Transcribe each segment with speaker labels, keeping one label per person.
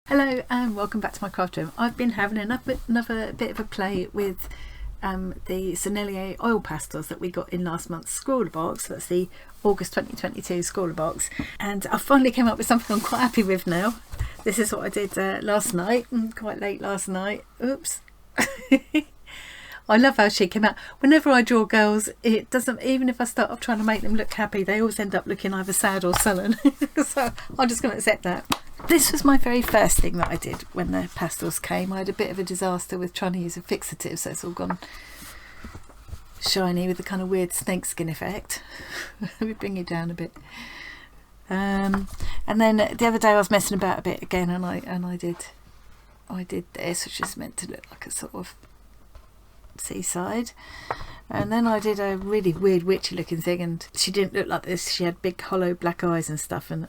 Speaker 1: Hello and welcome back to my craft room. I've been having another bit of a play with the Scrawlr oil pastels that we got in last month's Scrawlr box. That's the August 2022 Scrawlr box, and I finally came up with something I'm quite happy with now. This is what I did last night, quite late last night. Oops. I love how she came out. Whenever I draw girls, it doesn't, even if I start off trying to make them look happy, they always end up looking either sad or sullen. So I'm just going to accept that. This was my very first thing that I did when the pastels came. I had a bit of a disaster with trying to use a fixative, so it's all gone shiny with the kind of weird snakeskin effect. Let me bring it down a bit. And then the other day I was messing about a bit again, and I did this, which is meant to look like a sort of seaside, and then I did a really weird witchy looking thing, and she didn't look like this. She had big hollow black eyes and stuff, and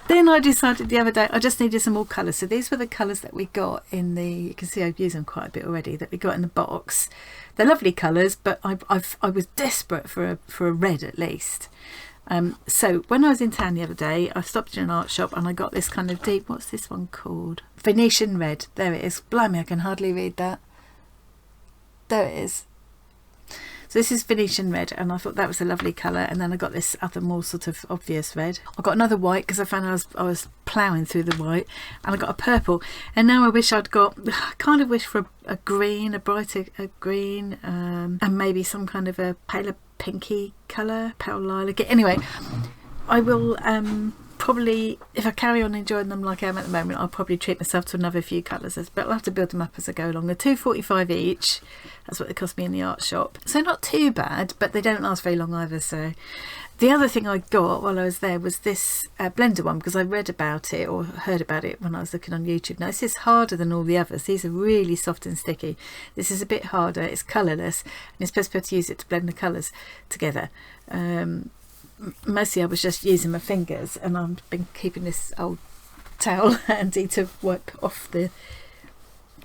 Speaker 1: then I decided the other day I just needed some more colours. So these were the colours that we got in the, you can see I've used them quite a bit already, that we got in the box. They're lovely colours, but I was desperate for a red at least. So when I was in town the other day, I stopped in an art shop and I got this kind of deep, what's this one called? Venetian red. There it is. Blimey, I can hardly read that. There it is. So this is Venetian red, and I thought that was a lovely colour. And then I got this other more sort of obvious red. I got another white because I found I was ploughing through the white, and I got a purple. And now I wish I'd got, I kind of wish for a green, a brighter green, and maybe some kind of a paler pinky colour, pale lilac. Anyway, I will probably, if I carry on enjoying them like I am at the moment, I'll probably treat myself to another few colours, but I'll have to build them up as I go along. They're $2.45 each. That's what they cost me in the art shop, so not too bad, but they don't last very long either. So the other thing I got while I was there was this blender one, because I read about it or heard about it when I was looking on YouTube. Now this is harder than all the others. These are really soft and sticky. This is a bit harder. It's colourless, and you're supposed to be able to use it to blend the colours together. Mostly I was just using my fingers, and I've been keeping this old towel handy to wipe off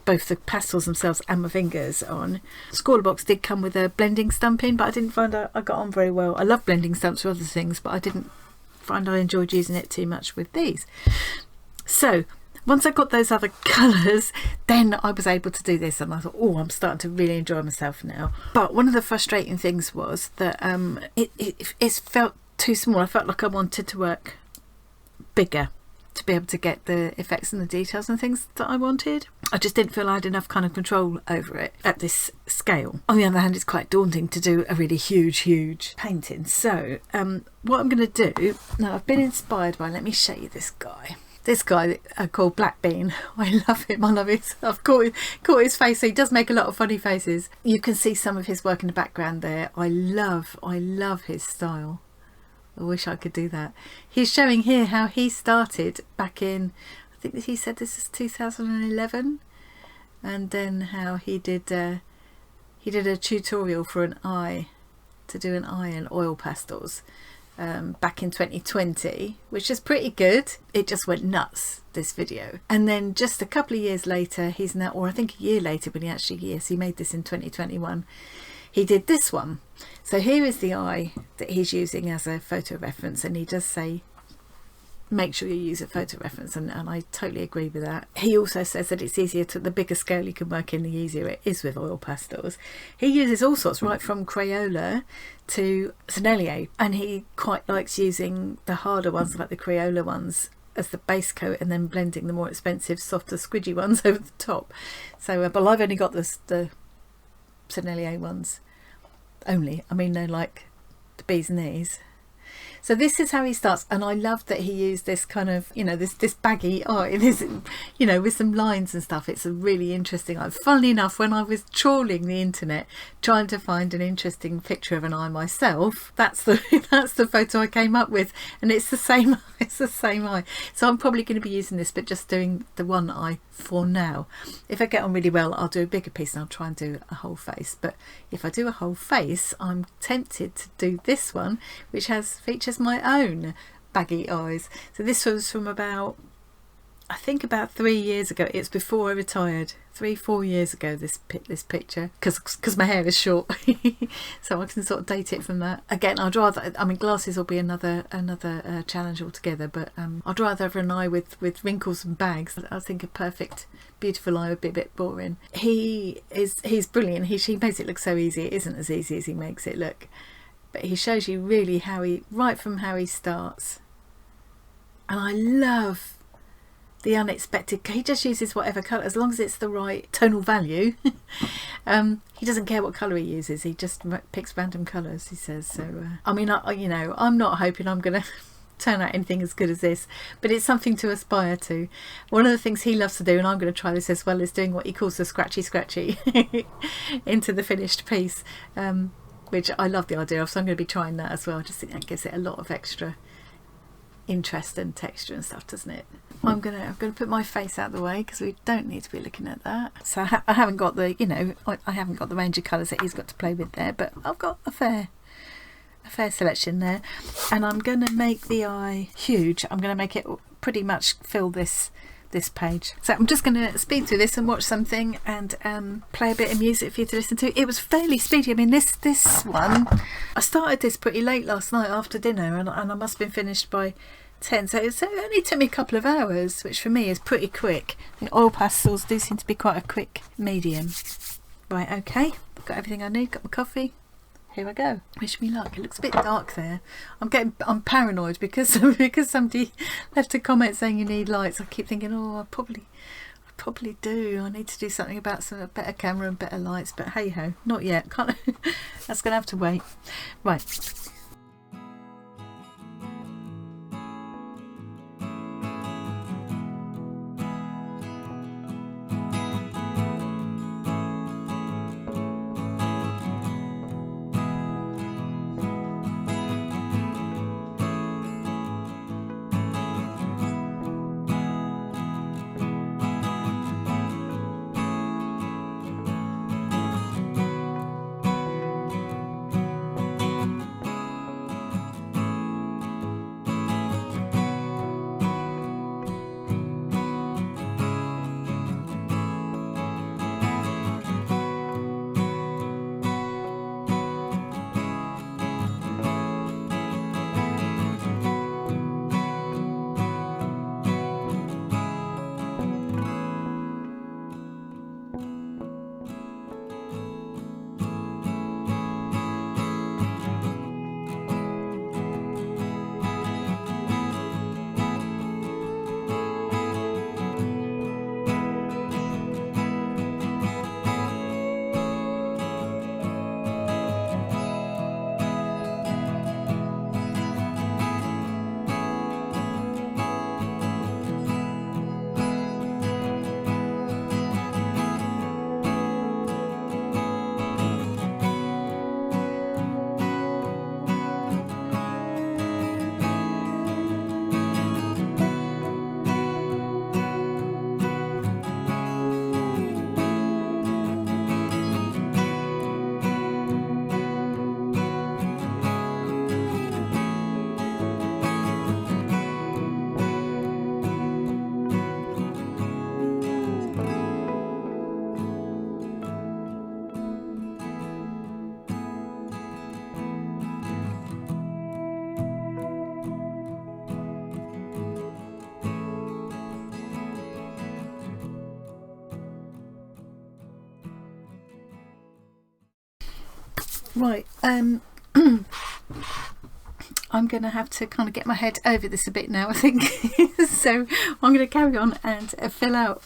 Speaker 1: both the pastels themselves and my fingers on. Scrawlr box did come with a blending stump in, but I didn't find I got on very well. I love blending stumps for other things, but I didn't find I enjoyed using it too much with these. So once I got those other colours, then I was able to do this, and I thought, oh, I'm starting to really enjoy myself now. But one of the frustrating things was that it felt too small. I felt like I wanted to work bigger to be able to get the effects and the details and things that I wanted. I just didn't feel I had enough kind of control over it at this scale. On the other hand, it's quite daunting to do a really huge painting. So what I'm going to do now, I've been inspired by, let me show you this guy. This guy called Black Bean. I love him. I love his. I've caught his face. So he does make a lot of funny faces. You can see some of his work in the background there. I love his style. I wish I could do that. He's showing here how he started back in, I think he said this is 2011, and then how he did a tutorial for an eye, to do an eye in oil pastels back in 2020, which is pretty good. It just went nuts, this video. And then just a couple of years later, he's now, or I think a year later when he actually, yes, he made this in 2021, he did this one. So here is the eye that he's using as a photo reference, and he does say make sure you use a photo reference, and I totally agree with that. He also says that it's easier to, the bigger scale you can work in, the easier it is with oil pastels. He uses all sorts, right from Crayola to Scrawlr, and he quite likes using the harder ones like the Crayola ones as the base coat, and then blending the more expensive softer squidgy ones over the top. So but I've only got the Scrawlr ones only. I mean, they're like the bee's knees. So this is how he starts, and I love that he used this kind of, you know, this baggy eye, this, you know, with some lines and stuff. It's a really interesting eye. Funnily enough, when I was trawling the internet trying to find an interesting picture of an eye myself, that's the photo I came up with, and it's the same eye. So I'm probably going to be using this, but just doing the one eye for now. If I get on really well, I'll do a bigger piece and I'll try and do a whole face. But if I do a whole face, I'm tempted to do this one, which features my own baggy eyes. So this was from about, I think about 3 years ago. It's before I retired, 3-4 years ago, this picture, because my hair is short. So I can sort of date it from that. Again, I'd rather, I mean, glasses will be another challenge altogether, but I'd rather have an eye with wrinkles and bags. I think a perfect beautiful eye would be a bit boring. He's brilliant. He makes it look so easy. It isn't as easy as he makes it look, but he shows you really right from how he starts. And I love the unexpected. He just uses whatever colour, as long as it's the right tonal value. He doesn't care what colour he uses. He just picks random colours, he says. So I mean, you know, I'm not hoping I'm going to turn out anything as good as this, but it's something to aspire to. One of the things he loves to do, and I'm going to try this as well, is doing what he calls the scratchy into the finished piece, which I love the idea of. So I'm going to be trying that as well. I just think that gives it a lot of extra interest and texture and stuff, doesn't it? I'm gonna put my face out of the way because we don't need to be looking at that. So I haven't got the, you know, I haven't got the range of colours that he's got to play with there, but I've got a fair selection there. And I'm gonna make the eye huge. I'm gonna make it pretty much fill this page. So I'm just gonna speed through this and watch something and play a bit of music for you to listen to. It was fairly speedy. I mean, this one, I started this pretty late last night after dinner, and I must have been finished by 10, so it only took me a couple of hours, which for me is pretty quick. I think oil pastels do seem to be quite a quick medium. Right, okay, I've got everything I need, got my coffee. Here I go. Wish me luck. It looks a bit dark there. I'm paranoid because somebody left a comment saying you need lights. I keep thinking, oh, I probably do. I need to do something about a better camera and better lights, but hey ho, not yet. Can't. That's gonna have to wait. Right. Right, I'm going to have to kind of get my head over this a bit now, I think. So I'm going to carry on and fill out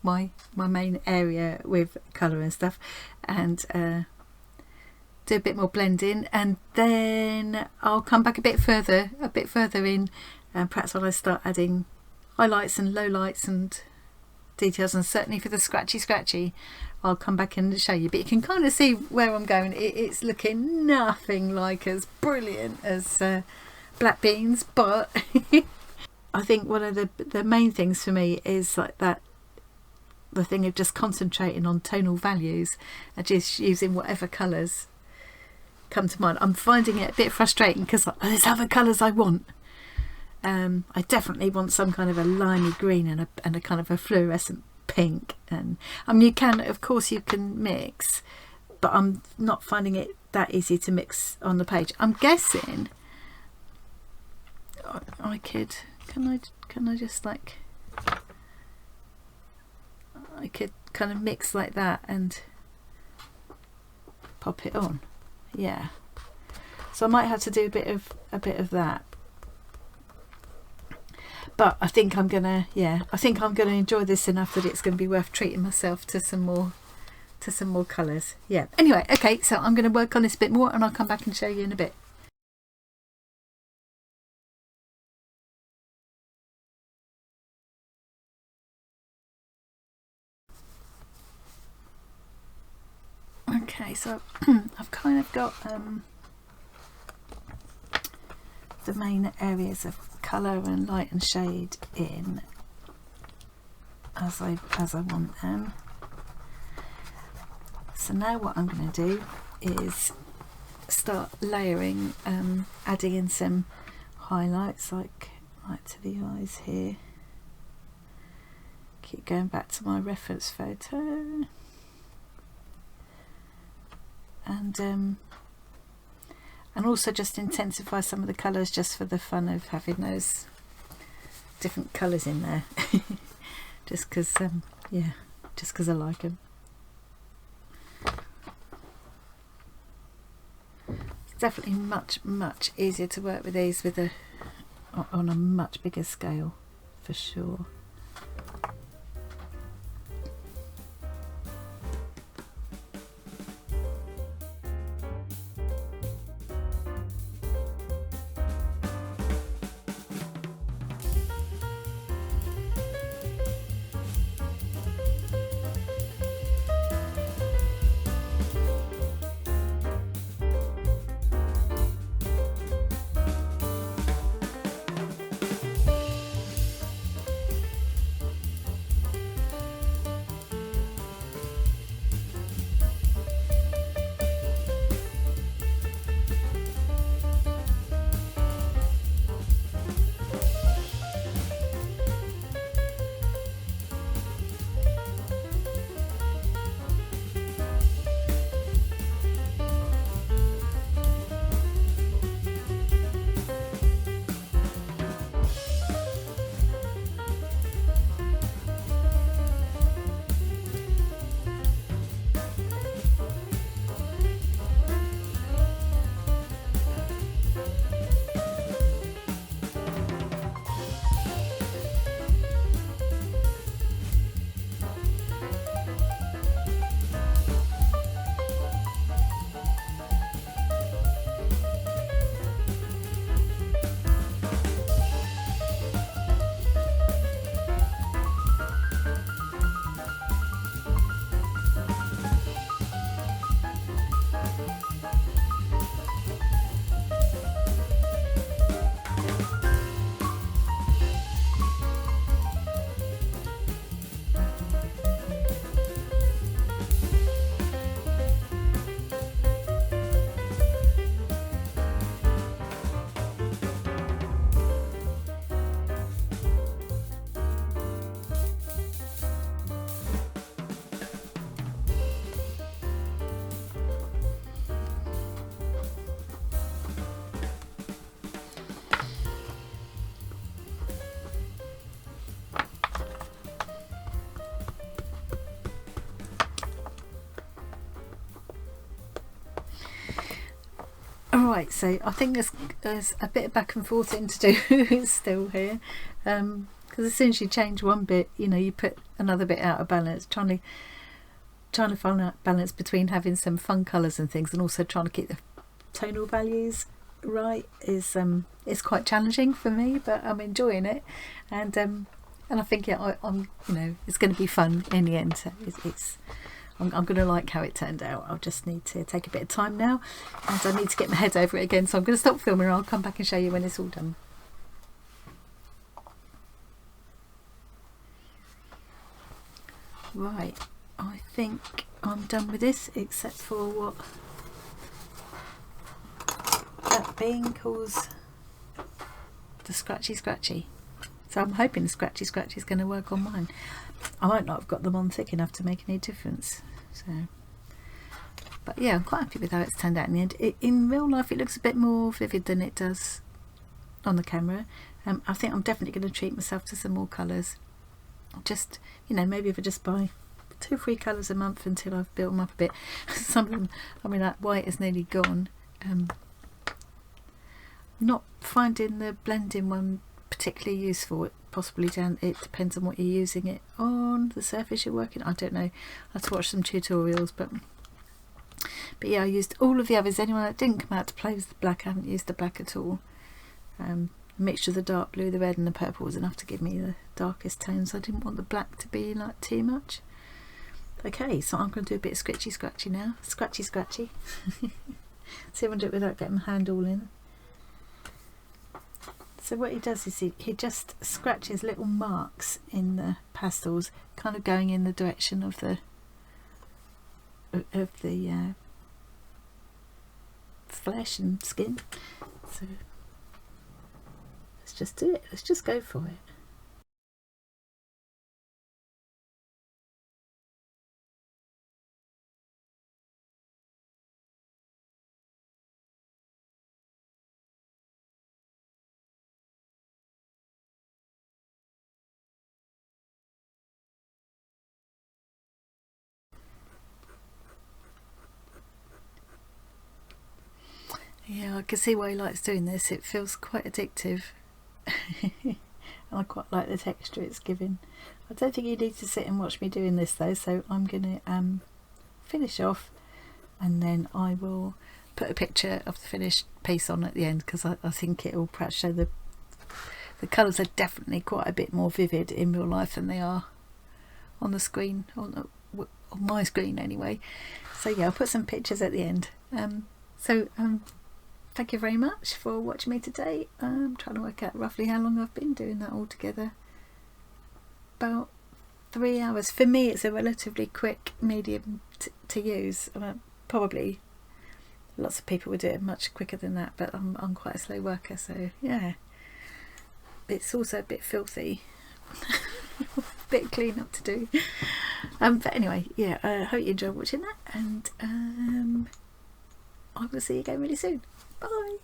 Speaker 1: my main area with colour and stuff, and do a bit more blending, and then I'll come back a bit further in, and perhaps when I start adding highlights and lowlights and details, and certainly for the scratchy I'll come back and show you. But you can kind of see where I'm going. It's looking nothing like as brilliant as Black Beans, but I think one of the main things for me is like that, the thing of just concentrating on tonal values and just using whatever colours come to mind. I'm finding it a bit frustrating because there's other colours I want. I definitely want some kind of a limey green and a kind of a fluorescent pink. And I mean, you can, of course you can mix, but I'm not finding it that easy to mix on the page. I'm guessing I could, can I just like, I could kind of mix like that and pop it on. Yeah, so I might have to do a bit of that, but I think I'm gonna, yeah, I think I'm gonna enjoy this enough that it's gonna be worth treating myself to some more colours. Yeah, anyway, okay, so I'm gonna work on this a bit more and I'll come back and show you in a bit. Okay, so I've kind of got the main areas of colour and light and shade in as I want them. So now what I'm going to do is start layering, adding in some highlights like to the eyes here. Keep going back to my reference photo. And also just intensify some of the colours just for the fun of having those different colours in there. just because yeah, just because I like them. It's definitely much easier to work with these with on a much bigger scale, for sure. Alright, so I think there's a bit of back and forth in to do still here, because as soon as you change one bit, you know, you put another bit out of balance. Trying to find that balance between having some fun colours and things and also trying to keep the tonal values right is quite challenging for me, but I'm enjoying it, and I think I'm you know, it's going to be fun in the end. I'm going to like how it turned out. I'll just need to take a bit of time now, and I need to get my head over it again, so I'm going to stop filming and I'll come back and show you when it's all done. Right, I think I'm done with this, except for what that being calls the scratchy. So I'm hoping the scratchy is going to work on mine. I might not have got them on thick enough to make any difference. So, but yeah, I'm quite happy with how it's turned out in the end. In real life, it looks a bit more vivid than it does on the camera. I think I'm definitely going to treat myself to some more colours. Just, you know, maybe if I just buy 2 or 3 colours a month until I've built them up a bit. Some of them, I mean, that white is nearly gone. Not finding the blending one particularly useful. It depends on what you're using it on, the surface you're working. I don't know. I have to watch some tutorials, but yeah, I used all of the others. Anyone that didn't come out to play with the black, I haven't used the black at all. A mixture of the dark blue, the red and the purple was enough to give me the darkest tones. I didn't want the black to be like too much. Okay, so I'm going to do a bit of scratchy now. Scratchy. See if I can do it without getting my hand all in. So what he does is he just scratches little marks in the pastels, kind of going in the direction of the flesh and skin. So let's just do it. Let's just go for it. Yeah, I can see why he likes doing this. It feels quite addictive. I quite like the texture it's giving. I don't think you need to sit and watch me doing this though, so I'm going to finish off and then I will put a picture of the finished piece on at the end, because I think it will perhaps show the colours are definitely quite a bit more vivid in real life than they are on the screen, on my screen anyway. So yeah, I'll put some pictures at the end. Thank you very much for watching me today. I'm trying to work out roughly how long I've been doing that all together. About 3 hours. For me, it's a relatively quick medium to use. Probably lots of people would do it much quicker than that, but I'm quite a slow worker, so yeah. It's also a bit filthy. A bit of clean up to do. But anyway, yeah, I hope you enjoyed watching that, and I will see you again really soon. Bye.